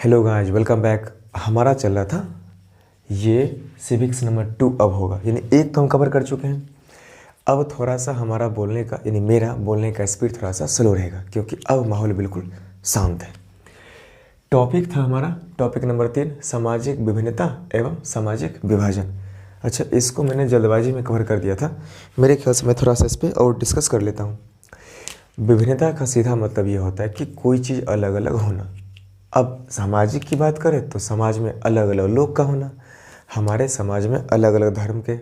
Hello guys, welcome back. हमारा चल रहा था ये सिविक्स नंबर 2 अब होगा, यानी एक तो हम कवर कर चुके हैं। अब थोड़ा सा हमारा बोलने का यानी मेरा बोलने का स्पीड थोड़ा सा स्लो रहेगा क्योंकि अब माहौल बिल्कुल शांत है। टॉपिक था हमारा टॉपिक नंबर 3, सामाजिक विभिन्नता एवं सामाजिक विभाजन। अच्छा, इसको मैंने जल्दबाजी में कवर कर दिया था। मेरे ख्याल से मैं थोड़ा सा इस पर और डिस्कस कर लेता हूँ। विभिन्नता का सीधा मतलब ये होता है कि कोई चीज़ अलग अलग होना। अब सामाजिक की बात करें तो समाज में अलग अलग लोग का होना। हमारे समाज में अलग अलग धर्म के,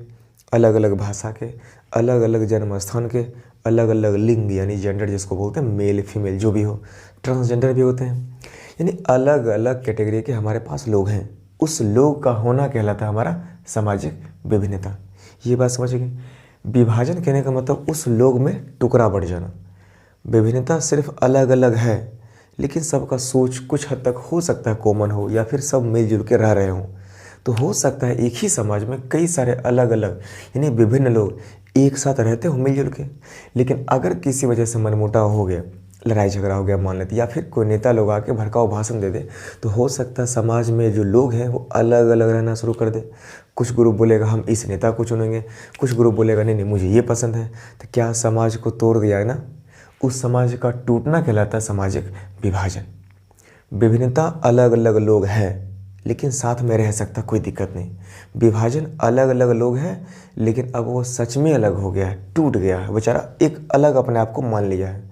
अलग अलग भाषा के, अलग अलग जन्म स्थान के, अलग अलग लिंग यानी जेंडर जिसको बोलते हैं, मेल फीमेल जो भी हो, ट्रांसजेंडर भी होते हैं, यानी अलग अलग कैटेगरी के हमारे पास लोग हैं। उस लोग का होना कहलाता है हमारा सामाजिक विभिन्नता। ये बात समझ गए। विभाजन कहने का मतलब उस लोग में टुकड़ा बढ़ जाना। विभिन्नता सिर्फ अलग अलग है, लेकिन सबका सोच कुछ हद तक हो सकता है कॉमन हो, या फिर सब मिलजुल के रह रहे हों। तो हो सकता है एक ही समाज में कई सारे अलग अलग यानी विभिन्न लोग एक साथ रहते हो मिलजुल के, लेकिन अगर किसी वजह से मनमुटाव हो गया, लड़ाई झगड़ा हो गया मान लेते, या फिर कोई नेता लोग आके भड़काऊ भाषण दे दे, तो हो सकता है समाज में जो लोग हैं वो अलग अलग रहना शुरू कर दे। कुछ ग्रुप बोलेगा हम इस नेता को चुनेंगे, कुछ ग्रुप बोलेगा नहीं नहीं मुझे ये पसंद है। तो क्या समाज को तोड़ दिया है ना। उस समाज का टूटना कहलाता है सामाजिक विभाजन। विभिन्नता अलग अलग लोग हैं लेकिन साथ में रह सकता, कोई दिक्कत नहीं। विभाजन अलग अलग लोग हैं लेकिन अब वो सच में अलग हो गया है, टूट गया है, बेचारा एक अलग अपने आप को मान लिया है।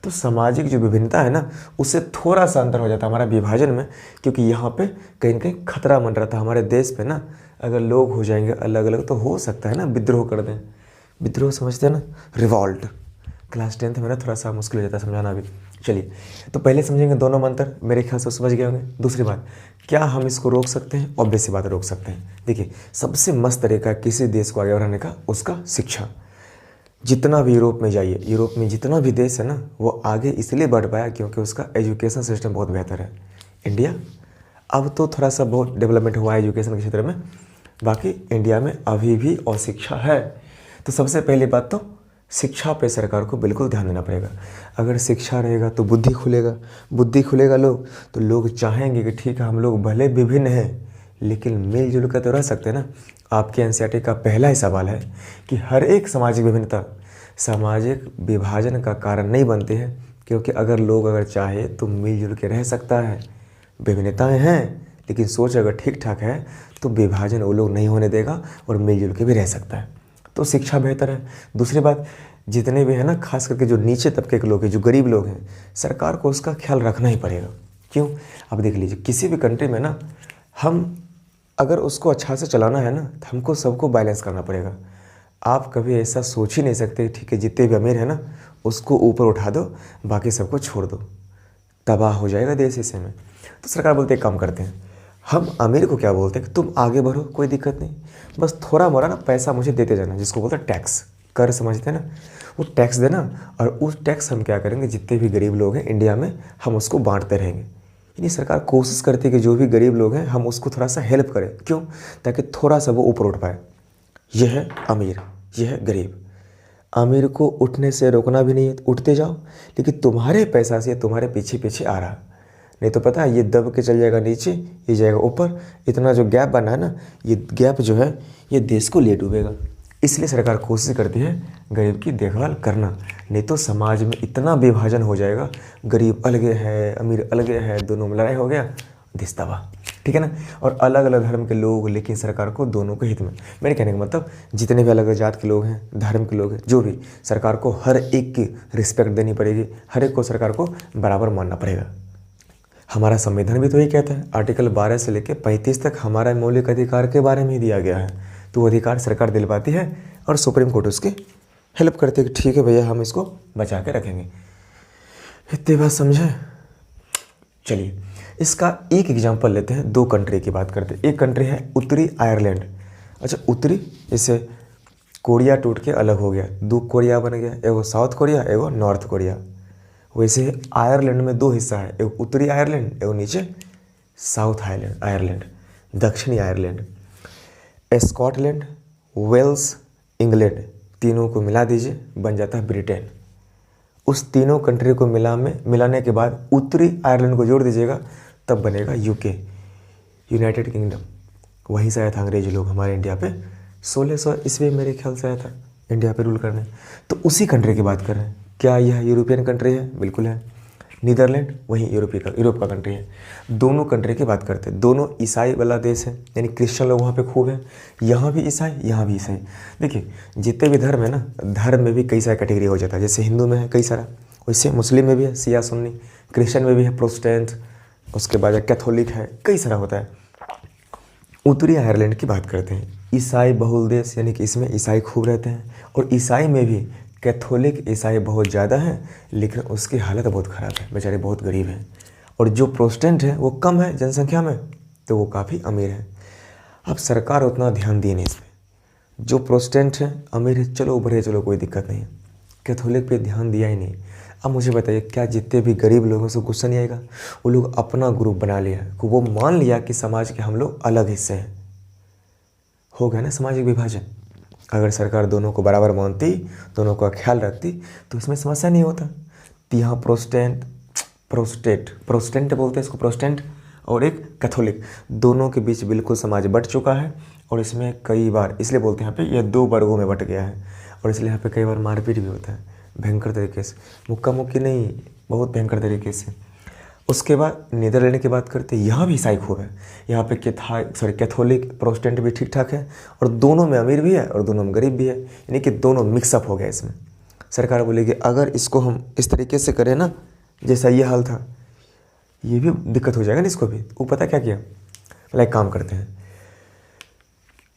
तो सामाजिक जो विभिन्नता है ना, उससे थोड़ा सा अंतर हो जाता है हमारा विभाजन में, क्योंकि यहाँ पे कहीं ना कहीं खतरा मन रहा था हमारे देश पे ना। अगर लोग हो जाएंगे अलग अलग तो हो सकता है ना विद्रोह कर दें। विद्रोह समझते हैं ना, रिवॉल्ट। क्लास 10th में ना थोड़ा सा मुश्किल हो जाता है समझाना भी। चलिए, तो पहले समझेंगे दोनों में अंतर, मेरे ख्याल से समझ गए होंगे। दूसरी बात, क्या हम इसको रोक सकते हैं? ऑब्वियस सी बात, रोक सकते हैं। देखिए, सबसे मस्त तरीका किसी देश को आगे बढ़ाने का, उसका शिक्षा। जितना भी यूरोप में जाइए, यूरोप में जितना भी देश है ना, वो आगे इसलिए बढ़ पाया क्योंकि उसका एजुकेशन सिस्टम बहुत बेहतर है। इंडिया अब तो थोड़ा सा बहुत डेवलपमेंट हुआ है एजुकेशन के क्षेत्र में, बाकी इंडिया में अभी भी अशिक्षा है। तो सबसे पहली बात तो शिक्षा पे सरकार को बिल्कुल ध्यान देना पड़ेगा। अगर शिक्षा रहेगा तो बुद्धि खुलेगा, बुद्धि खुलेगा लोग तो लोग चाहेंगे कि ठीक है हम लोग भले विभिन्न हैं लेकिन मिलजुल कर तो रह सकते हैं ना। आपके एनसीईआरटी का पहला ही सवाल है कि हर एक सामाजिक विभिन्नता सामाजिक विभाजन का कारण नहीं बनती है, क्योंकि अगर चाहे तो मिलजुल के रह सकता है। विभिन्नताएँ हैं लेकिन सोच अगर ठीक ठाक है तो विभाजन वो लोग नहीं होने देगा और मिलजुल के भी रह सकता है। तो शिक्षा बेहतर है। दूसरी बात, जितने भी हैं ना, खास करके जो नीचे तबके के लोग हैं, जो गरीब लोग हैं, सरकार को उसका ख्याल रखना ही पड़ेगा। क्यों? अब देख लीजिए, किसी भी कंट्री में ना हम अगर उसको अच्छा से चलाना है ना तो हमको सबको बैलेंस करना पड़ेगा। आप कभी ऐसा सोच ही नहीं सकते ठीक है जितने भी अमीर हैं ना उसको ऊपर उठा दो, बाकी सबको छोड़ दो, तबाह हो जाएगा देश ऐसे में। तो सरकार बोलते एक काम करते हैं, हम अमीर को क्या बोलते हैं कि तुम आगे बढ़ो, कोई दिक्कत नहीं, बस थोड़ा मोड़ा ना पैसा मुझे देते जाना, जिसको बोलते हैं टैक्स, कर समझते हैं ना, वो टैक्स देना। और उस टैक्स हम क्या करेंगे, जितने भी गरीब लोग हैं इंडिया में हम उसको बांटते रहेंगे। यानी सरकार कोशिश करती है कि जो भी गरीब लोग हैं हम उसको थोड़ा सा हेल्प करें। क्यों? ताकि थोड़ा सा वो ऊपर उठ पाए। यह है अमीर, यह है गरीब। अमीर को उठने से रोकना भी नहीं है, उठते जाओ, लेकिन तुम्हारे पैसा से तुम्हारे पीछे पीछे आ रहा, नहीं तो पता है ये दब के चल जाएगा नीचे, ये जाएगा ऊपर। इतना जो गैप बना है ना, ये गैप जो है ये देश को ले डूबेगा। इसलिए सरकार कोशिश करती है गरीब की देखभाल करना, नहीं तो समाज में इतना विभाजन हो जाएगा, गरीब अलगे है अमीर अलगे है, दोनों में लड़ाई हो गया, देश तबाह। ठीक है ना। और अलग अलग धर्म के लोग, लेकिन सरकार को दोनों के हित में, मेरे कहने का मतलब जितने भी अलग अलग जात के लोग हैं, धर्म के लोग हैं, जो भी, सरकार को हर एक की रिस्पेक्ट देनी पड़ेगी, हर एक को सरकार को बराबर मानना पड़ेगा। हमारा संविधान भी तो यही कहता है, आर्टिकल 12 से लेकर 35 तक हमारा मौलिक अधिकार के बारे में ही दिया गया है। तो वो अधिकार सरकार दिलवाती है और सुप्रीम कोर्ट उसकी हेल्प करती है कि ठीक है भैया हम इसको बचा के रखेंगे। इतनी बात समझे। चलिए, इसका एक एग्जांपल लेते हैं, दो कंट्री की बात करते हैं। एक कंट्री है उत्तरी आयरलैंड। अच्छा, उत्तरी, जैसे कोरिया टूट के अलग हो गया, दो कोरिया बन गया, एगो साउथ कोरिया एगो नॉर्थ कोरिया। वैसे आयरलैंड में दो हिस्सा है, एक उत्तरी आयरलैंड, एगो नीचे साउथ आयरलैंड, दक्षिणी आयरलैंड। स्कॉटलैंड, वेल्स, इंग्लैंड, तीनों को मिला दीजिए, बन जाता है ब्रिटेन। उस तीनों कंट्री को मिलाने के बाद उत्तरी आयरलैंड को जोड़ दीजिएगा तब बनेगा यूके, यूनाइटेड किंगडम। वहीं से आया था अंग्रेज लोग हमारे इंडिया पे 1600 ईस्वी मेरे ख्याल से आया था इंडिया पे रूल करने। तो उसी कंट्री की बात कर रहे हैं। क्या यह यूरोपियन कंट्री है? बिल्कुल है। नीदरलैंड वहीं यूरोप का कंट्री है। दोनों कंट्री की बात करते हैं। दोनों ईसाई वाला देश है, यानी क्रिश्चियन लोग वहाँ पे खूब हैं। यहाँ भी ईसाई, यहाँ भी ईसाई। देखिए जितने भी धर्म है ना, धर्म में भी कई सारा कैटेगरी हो जाता है। जैसे हिंदू में है कई सारा, वैसे मुस्लिम में भी है शिया सुन्नी, क्रिश्चियन में भी है प्रोटेस्टेंट, उसके बाद कैथोलिक है, कई सारा होता है। उत्तरी आयरलैंड की बात करते हैं, ईसाई बहुल देश, यानी कि इसमें ईसाई खूब रहते हैं। और ईसाई में भी कैथोलिक ईसाई बहुत ज़्यादा हैं, लेकिन उसकी हालत बहुत ख़राब है, बेचारे बहुत गरीब हैं। और जो प्रोटेस्टेंट हैं वो कम है जनसंख्या में, तो वो काफ़ी अमीर है। अब सरकार उतना ध्यान दी नहीं इसमें। जो प्रोटेस्टेंट हैं अमीर है, चलो उभरे, चलो कोई दिक्कत नहीं है। कैथोलिक पे ध्यान दिया ही नहीं। अब मुझे बताइए, क्या जितने भी गरीब लोगों से गुस्सा नहीं आएगा? वो लोग अपना ग्रुप बना लिया, वो मान लिया कि समाज के हम लोग अलग हिस्से हैं। हो गया ना सामाजिक विभाजन। अगर सरकार दोनों को बराबर मानती, दोनों का ख्याल रखती, तो इसमें समस्या नहीं होता। तो यहाँ प्रोटेस्टेंट बोलते हैं इसको, प्रोटेस्टेंट और एक कैथोलिक, दोनों के बीच बिल्कुल समाज बट चुका है। और इसमें कई बार, इसलिए बोलते हैं यहाँ पे यह 2 वर्गों में बट गया है। और इसलिए यहाँ पे कई बार मारपीट भी होता है भयंकर तरीके से, मुक्का मुक्की नहीं, बहुत भयंकर तरीके से। उसके बाद नीदरलैंड की बात करते हैं, यहाँ भी ईसाई खूब है। यहाँ पे कैथोलिक प्रोटेस्टेंट भी ठीक ठाक है, और दोनों में अमीर भी है और दोनों में गरीब भी है, यानी कि दोनों मिक्सअप हो गया इसमें। सरकार बोलेगी अगर इसको हम इस तरीके से करें ना, जैसा ये हाल था, ये भी दिक्कत हो जाएगा ना इसको भी। वो पता क्या किया, मतलब एक काम करते हैं,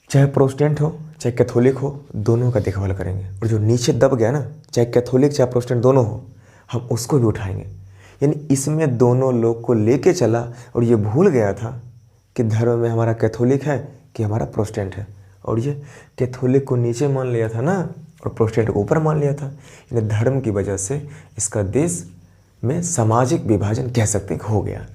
चाहे प्रोटेस्टेंट हो चाहे कैथोलिक हो, दोनों का देखभाल करेंगे। और जो नीचे दब गया ना, चाहे कैथोलिक चाहे प्रोटेस्टेंट दोनों हो, हम उसको भी उठाएंगे। यानी इसमें दोनों लोग को लेके चला, और ये भूल गया था कि धर्म में हमारा कैथोलिक है कि हमारा प्रोटेस्टेंट है। और ये कैथोलिक को नीचे मान लिया था ना, और प्रोटेस्टेंट को ऊपर मान लिया था। यानी धर्म की वजह से इसका देश में सामाजिक विभाजन कह सकते हैं हो गया।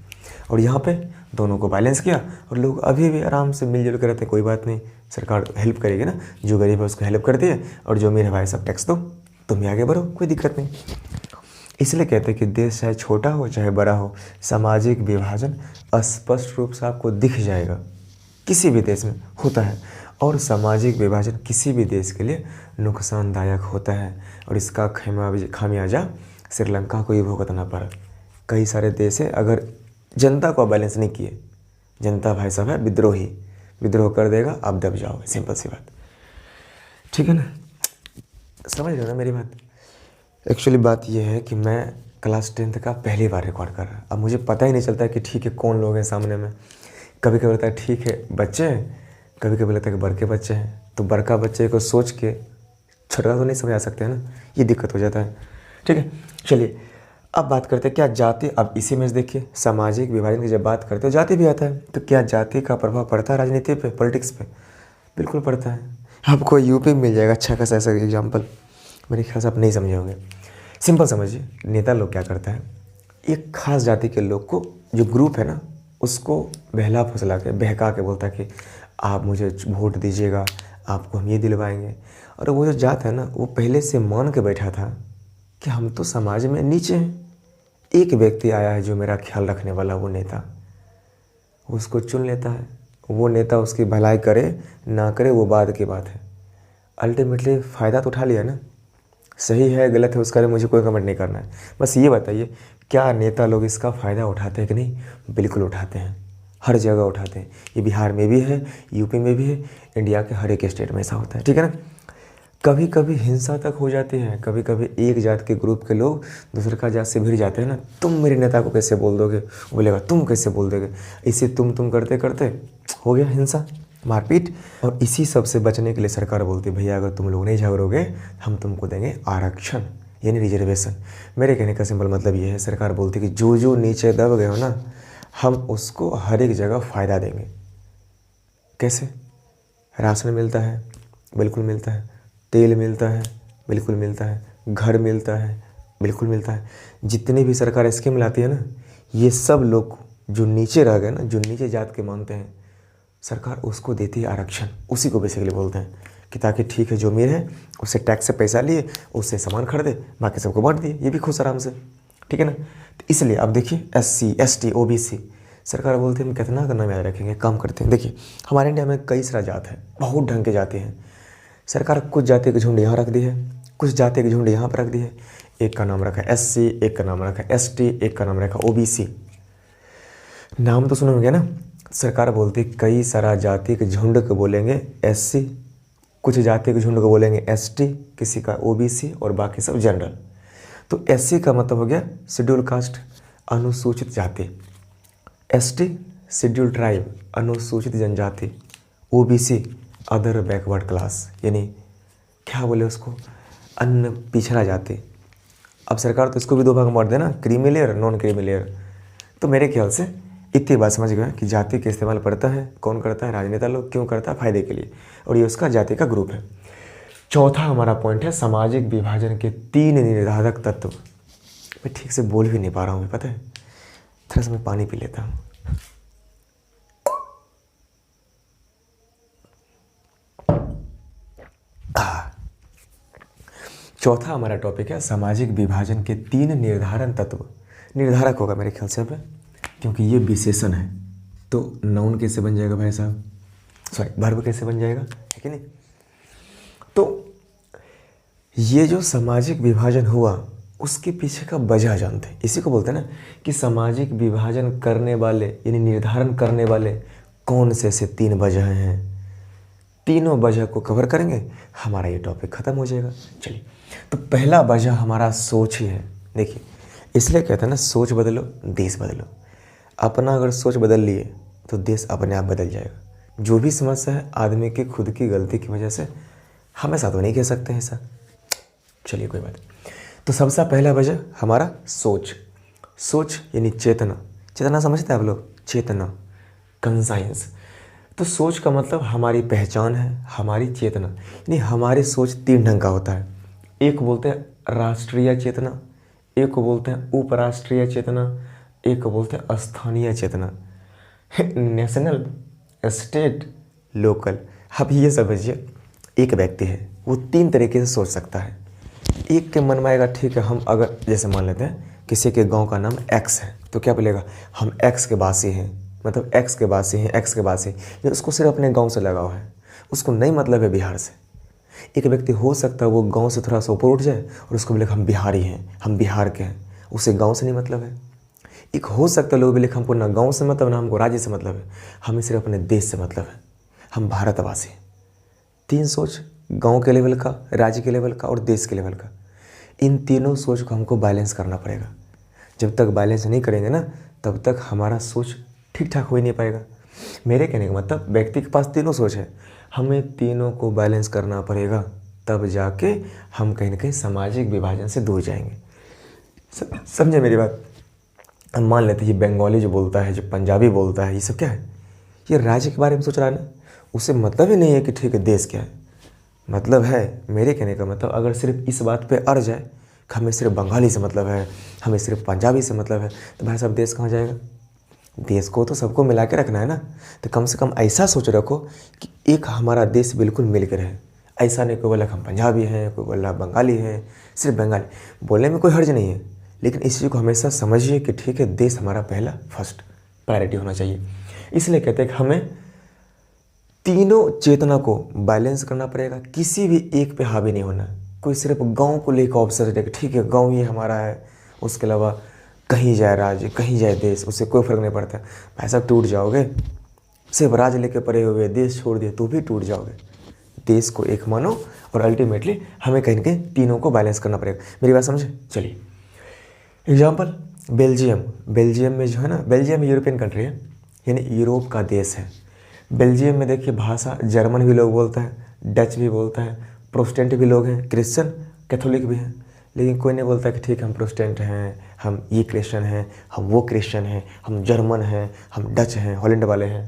और यहाँ पे दोनों को बैलेंस किया, और लोग अभी भी आराम से मिलजुल कर रहते हैं। कोई बात नहीं, सरकार हेल्प करेगी ना, जो गरीब है उसको हेल्प करती है, और जो मेरे भाई सब टैक्स दो, तुम भी आगे बढ़ो, कोई दिक्कत नहीं। इसलिए कहते हैं कि देश चाहे छोटा हो चाहे बड़ा हो, सामाजिक विभाजन स्पष्ट रूप से आपको दिख जाएगा। किसी भी देश में होता है, और सामाजिक विभाजन किसी भी देश के लिए नुकसानदायक होता है। और इसका खामियाजा श्रीलंका को ही भुगतना पड़ा। कई सारे देश है, अगर जनता को बैलेंस नहीं किए, जनता भाई साहब है विद्रोही, विद्रोह कर देगा, आप दब जाओगे, सिंपल सी बात। ठीक है ना, समझ रहे हो ना मेरी बात। एक्चुअली बात यह है कि मैं क्लास 10th का पहली बार रिकॉर्ड कर रहा हूँ। अब मुझे पता ही नहीं चलता कि ठीक है कौन लोग हैं सामने में। कभी कभी लगता है ठीक है बच्चे हैं, कभी कभी लगता है कि बड़के बच्चे हैं। तो बड़का बच्चे को सोच के छोटा तो नहीं समझा सकते हैं ना, ये दिक्कत हो जाता है। ठीक है, चलिए अब बात करते हैं क्या जाति। अब इसी में देखिए, सामाजिक विभाजन की जब बात करते हो जाति भी आता है। तो क्या जाति का प्रभाव पड़ता है राजनीति पे, पॉलिटिक्स पे? बिल्कुल पड़ता है। आपको यूपी में मिल जाएगा अच्छा खासा ऐसा एग्जाम्पल, मेरे ख्याल से आप नहीं समझे होंगे। सिंपल समझिए, नेता लोग क्या करता है, एक खास जाति के लोग को, जो ग्रुप है ना, उसको बहला फुसला के बहका के बोलता है कि आप मुझे वोट दीजिएगा, आपको हम ये दिलवाएंगे। और वो जो जात है ना, वो पहले से मान के बैठा था कि हम तो समाज में नीचे हैं। एक व्यक्ति आया है जो मेरा ख्याल रखने वाला, वो नेता, उसको चुन लेता है। वो नेता उसकी भलाई करे ना करे वो बाद की बात है, अल्टीमेटली फ़ायदा तो उठा लिया ना। सही है गलत है उसका मुझे कोई कमेंट नहीं करना है, बस ये बताइए क्या नेता लोग इसका फ़ायदा उठाते हैं कि नहीं? बिल्कुल उठाते हैं, हर जगह उठाते हैं। ये बिहार में भी है, यूपी में भी है, इंडिया के हर एक स्टेट में ऐसा होता है। ठीक है ना, कभी कभी हिंसा तक हो जाती है। कभी कभी एक जात के ग्रुप के लोग दूसरे का जात से भिड़ जाते हैं ना, तुम मेरे नेता को कैसे बोल दोगे, वो बोलेगा तुम कैसे बोल दोगे। इसे तुम करते करते हो गया हिंसा, मारपीट। और इसी सब से बचने के लिए सरकार बोलती है भैया अगर तुम लोग नहीं झगड़ोगे हम तुमको देंगे आरक्षण, यानी रिजर्वेशन। मेरे कहने का सिंपल मतलब ये है, सरकार बोलती है कि जो नीचे दब गए हो ना, हम उसको हर एक जगह फ़ायदा देंगे। कैसे? राशन मिलता है, बिल्कुल मिलता है। तेल मिलता है, बिल्कुल मिलता है। घर मिलता है, बिल्कुल मिलता है। जितनी भी सरकार स्कीम लाती है ना, ये सब लोग जो नीचे रह गए ना, जो नीचे जात के मानते हैं, सरकार उसको देती है आरक्षण। उसी को बेसिकली बोलते हैं कि ताकि ठीक है जो अमीर है उससे टैक्स से पैसा लिए, उससे सामान खरीदे, बाकी सबको बांट दिए, ये भी खुश आराम से। ठीक है ना, तो इसलिए अब देखिए SC ST OBC सरकार बोलती है हम कितना का नाम याद रखेंगे, काम करते हैं। देखिए हमारे इंडिया में कई सारा जात है, बहुत ढंग के जाति हैं। सरकार कुछ जाति की झुंड यहाँ रख दी है, कुछ जाति की झुंड यहाँ पर रख दी है। एक का नाम रखा SC, एक का नाम रखा ST, एक का नाम रखा OBC। नाम तो सुने होंगे ना। सरकार बोलती कई सारा जाति के झुंड को बोलेंगे SC, कुछ जाति के झुंड को बोलेंगे ST, किसी का OBC और बाकी सब जनरल। तो SC का मतलब हो गया शेड्यूल कास्ट, अनुसूचित जाति। ST शेड्यूल ट्राइब, अनुसूचित जनजाति। OBC अदर बैकवर्ड क्लास, यानी क्या बोले उसको, अन्य पिछड़ा जाति। अब सरकार तो इसको भी दो भाग में बांट देना, creamy layer, non creamy layer. तो मेरे ख्याल से इतनी बात समझ गए कि जाति का इस्तेमाल पड़ता है, कौन करता है, राजनेता लोग। क्यों करता है? फायदे के लिए, और ये उसका जाति का ग्रुप है। चौथा हमारा पॉइंट है सामाजिक विभाजन के 3 निर्धारक तत्व। मैं ठीक से बोल भी नहीं पा रहा हूँ, पता है, थोड़ा सा मैं पानी पी लेता हूँ। चौथा हमारा टॉपिक है सामाजिक विभाजन के 3 निर्धारण तत्व। निर्धारक होगा मेरे ख्याल से, अब क्योंकि ये विशेषण है तो नाउन कैसे बन जाएगा भाई साहब, सॉरी वर्ब कैसे बन जाएगा, है कि नहीं। तो ये जो सामाजिक विभाजन हुआ उसके पीछे का वजह जानते हैं। इसी को बोलते हैं ना कि सामाजिक विभाजन करने वाले यानी निर्धारण करने वाले कौन से ऐसे 3 वजह हैं। तीनों वजह को कवर करेंगे, हमारा ये टॉपिक ख़त्म हो जाएगा। चलिए, तो पहला वजह हमारा सोच ही है। देखिए इसलिए कहते हैं ना, सोच बदलो देश बदलो। अपना अगर सोच बदल लिए तो देश अपने आप बदल जाएगा। जो भी समस्या है आदमी की खुद की गलती की वजह से, हमेशा तो नहीं कह सकते हैं ऐसा। चलिए कोई बात। तो सबसे पहला वजह हमारा सोच। सोच यानी चेतना। चेतना समझते हैं आप लोग, चेतना, कंसाइंस। तो सोच का मतलब हमारी पहचान है, हमारी चेतना। यानी हमारी सोच 3 ढंग का होता है। एक को बोलते हैं राष्ट्रीय चेतना, एक को बोलते हैं उपराष्ट्रीय चेतना, एक को बोलते हैं स्थानीय चेतना। National, state, local. अब ये समझिए एक व्यक्ति है, वो 3 तरीके से सोच सकता है। एक के मन में आएगा ठीक है, हम अगर जैसे मान लेते हैं किसी के गांव का नाम X है, तो क्या बोलेगा, हम X के वासी हैं, मतलब X के वासी हैं, X के वासी। ये उसको सिर्फ अपने गांव से लगाव है, उसको नहीं मतलब है बिहार से। एक व्यक्ति हो सकता है वो गांव से थोड़ा सा ऊपर उठ जाए और उसको बोले हम बिहारी हैं, हम बिहार के हैं, उसे गांव से नहीं मतलब है। एक हो सकता है लोग बोले हमको ना गांव से मतलब, ना हमको राज्य से मतलब है, हमें सिर्फ अपने देश से मतलब है, हम भारतवासी। 3 सोच, गांव के लेवल का, राज्य के लेवल का और देश के लेवल का। इन तीनों सोच को हमको बैलेंस करना पड़ेगा। जब तक बैलेंस नहीं करेंगे ना, तब तक हमारा सोच ठीक ठाक हो ही नहीं पाएगा। मेरे कहने का मतलब व्यक्ति के पास तीनों सोच है, हमें तीनों को बैलेंस करना पड़ेगा, तब जाके हम कहीं ना कहीं सामाजिक विभाजन से दूर जाएंगे। समझे मेरी बात। हम मान लेते हैं ये बंगाली जो बोलता है, जो पंजाबी बोलता है, ये सब क्या है, ये राज्य के बारे में सोच रहा है ना, उसे मतलब ही नहीं है कि ठीक है देश क्या है। मतलब है, मेरे कहने का मतलब अगर सिर्फ इस बात पे अड़ जाए कि हमें सिर्फ बंगाली से मतलब है, हमें सिर्फ पंजाबी से मतलब है, तो भाई साहब देश कहाँ जाएगा। देश को तो सबको मिला के रखना है ना। तो कम से कम ऐसा सोच रखो कि एक हमारा देश बिल्कुल मिल कर रहे। ऐसा नहीं कोई बोला हम पंजाबी हैं, कोई बोला बंगाली हैं, सिर्फ बंगाली बोलने में कोई हर्ज नहीं है, लेकिन इस चीज़ को हमेशा समझिए कि ठीक है देश हमारा पहला फर्स्ट प्रायोरिटी होना चाहिए। इसलिए कहते हैं कि हमें तीनों चेतना को बैलेंस करना पड़ेगा, किसी भी एक पे हावी नहीं होना। कोई सिर्फ गांव को लेकर ऑब्सेस्ड है कि ठीक है गांव ही हमारा है, उसके अलावा कहीं जाए राज्य, कहीं जाए देश, उससे कोई फ़र्क नहीं पड़ता। भाई साहब टूट जाओगे। सिर्फ राज्य लेके पड़े हुए, देश छोड़ दिए तो भी टूट जाओगे। देश को एक मानो और अल्टीमेटली हमें कहीं ना कहीं तीनों को बैलेंस करना पड़ेगा। मेरी बात समझे। चलिए एग्जाम्पल, बेल्जियम। बेल्जियम में जो है ना, बेल्जियम यूरोपियन कंट्री है, यानी यूरोप का देश है। बेल्जियम में देखिए भाषा जर्मन भी लोग बोलता है, डच भी बोलता है, प्रोटेस्टेंट भी लोग हैं, क्रिश्चियन कैथोलिक भी हैं। लेकिन कोई नहीं बोलता कि ठीक हम प्रोटेस्टेंट हैं, हम ये क्रिश्चियन हैं, हम वो क्रिश्चियन हैं, हम जर्मन हैं, हम डच हैं, हॉलैंड वाले हैं।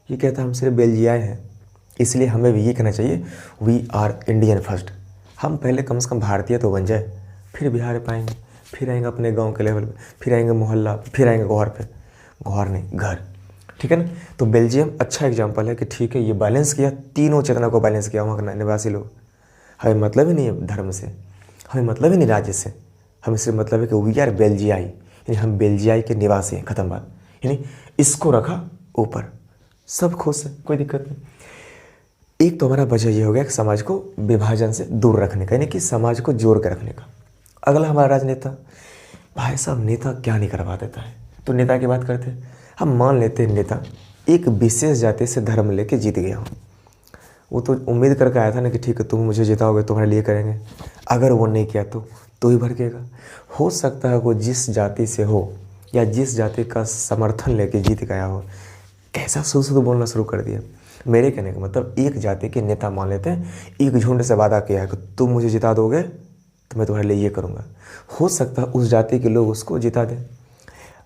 ये कहता है हम सिर्फ बेल्जियाई हैं। इसलिए हमें भी ये कहना चाहिए वी आर इंडियन फर्स्ट। हम पहले कम से कम भारतीय तो बन जाए, फिर बिहार पाएंगे, फिर आएंगे अपने गाँव के लेवल पर, फिर आएंगे मोहल्ला, फिर आएंगे घर पे, घर नहीं घर, ठीक है ना। तो बेल्जियम अच्छा एग्जांपल है कि ठीक है ये बैलेंस किया, तीनों चेतना को बैलेंस किया वहाँ के निवासी लोग। हमें मतलब ही नहीं है धर्म से, हमें मतलब ही नहीं राज्य से, हमें सिर्फ मतलब है कि वी आर बेल्जियाई, यानी हम बेल्जियाई के निवासी हैं, ख़त्म बात। यानी इसको रखा ऊपर, सब खुश है, कोई दिक्कत नहीं। एक तो हमारा वजह ये हो गया कि समाज को विभाजन से दूर रखने का, यानी कि समाज को जोड़ के रखने का। अगला हमारा राजनेता, भाई साहब नेता क्या नहीं करवा देता है। तो नेता की बात करते हैं, हम मान लेते हैं नेता एक विशेष जाति से धर्म लेके जीत गया हो, वो तो उम्मीद करके आया था ना कि ठीक है तुम मुझे जिताओगे, तुम्हारे लिए करेंगे। अगर वो नहीं किया तो ही भड़केगा। हो सकता है वो जिस जाति से हो या जिस जाति का समर्थन लेके जीत गया हो, कैसा शुरू बोलना शुरू कर दिया। मेरे कहने का मतलब एक जाति के नेता मान लेते हैं, एक झुंड से वादा किया है कि तुम मुझे जिता दोगे तो मैं तुम्हारे लिए ये करूँगा। हो सकता है उस जाति के लोग उसको जिता दें।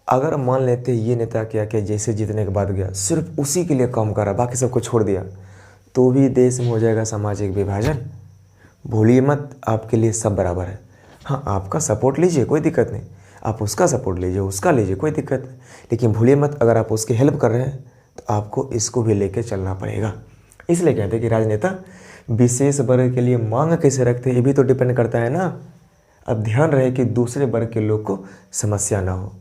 अगर मान लेते ये नेता क्या क्या जैसे जीतने के बाद गया सिर्फ उसी के लिए काम करा, बाकी सबको छोड़ दिया, तो भी देश में हो जाएगा सामाजिक विभाजन। भूलिए मत, आपके लिए सब बराबर है। हाँ, आपका सपोर्ट लीजिए, कोई दिक्कत नहीं, आप उसका सपोर्ट लीजिए, उसका लीजिए, कोई दिक्कत नहीं, लेकिन भूलिए मत अगर आप उसकी हेल्प कर रहे हैं तो आपको इसको भी लेके चलना पड़ेगा। इसलिए कहते हैं कि राजनेता विशेष वर्ग के लिए मांग कैसे रखते हैं, ये भी तो डिपेंड करता है ना। अब ध्यान रहे कि दूसरे वर्ग के लोग को समस्या ना हो।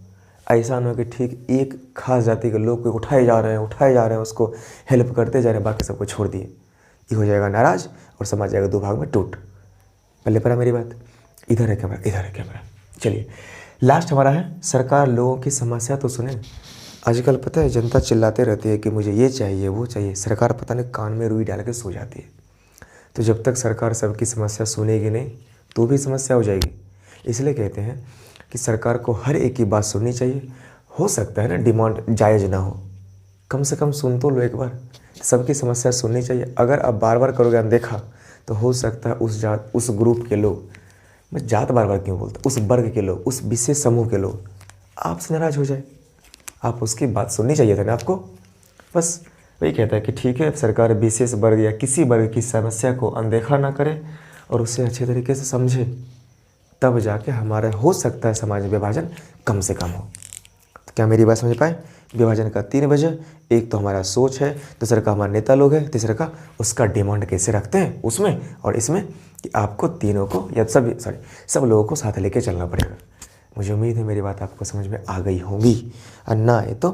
ऐसा ना हो कि ठीक एक खास जाति के लोग को उठाए जा रहे हैं, उसको हेल्प करते जा रहे हैं, बाकी सबको छोड़ दिए। ये हो जाएगा नाराज़ और समाज जाएगा दो भाग में टूट। पहले पड़ा मेरी बात, इधर है कैमरा, इधर है कैमरा। चलिए लास्ट हमारा है सरकार लोगों की समस्या तो सुने। आजकल पता है जनता चिल्लाते रहती है कि मुझे ये चाहिए वो चाहिए, सरकार पता नहीं कान में रुई डाल के सो जाती है। तो जब तक सरकार सबकी समस्या सुनेगी नहीं तो भी समस्या हो जाएगी। इसलिए कहते हैं कि सरकार को हर एक की बात सुननी चाहिए। हो सकता है ना डिमांड जायज़ ना हो, कम से कम सुन तो लो एक बार, सबकी समस्या सुननी चाहिए। अगर आप बार बार करोगे अनदेखा तो हो सकता है उस जात उस ग्रुप के लोग, मैं जात बार बार क्यों बोलता, उस वर्ग के लोग, उस विशेष समूह के लोग आपसे नाराज़ हो जाए। आप उसकी बात सुननी चाहिए था ना आपको। बस वही कहता है कि ठीक है सरकार विशेष वर्ग या किसी वर्ग की समस्या को अनदेखा ना करे और उसे अच्छे तरीके से समझे, तब जाके हमारा हो सकता है समाज में विभाजन कम से कम हो। तो क्या मेरी बात समझ पाए? विभाजन का 3 वजह, एक तो हमारा सोच है, दूसरा का हमारे नेता लोग हैं, तीसरा का उसका डिमांड कैसे रखते हैं उसमें, और इसमें कि आपको तीनों को या सब लोगों को साथ लेके चलना पड़ेगा। मुझे उम्मीद है मेरी बात आपको समझ में आ गई होंगी, और ना आए तो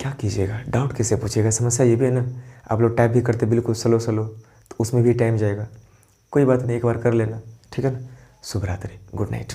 क्या कीजिएगा, डाउट कैसे पूछिएगा। समस्या ये भी है ना, आप लोग टाइप भी करते बिल्कुल स्लो तो उसमें भी टाइम जाएगा। कोई बात नहीं, एक बार कर लेना, ठीक है ना। शुभ रात्रि, गुड नाइट।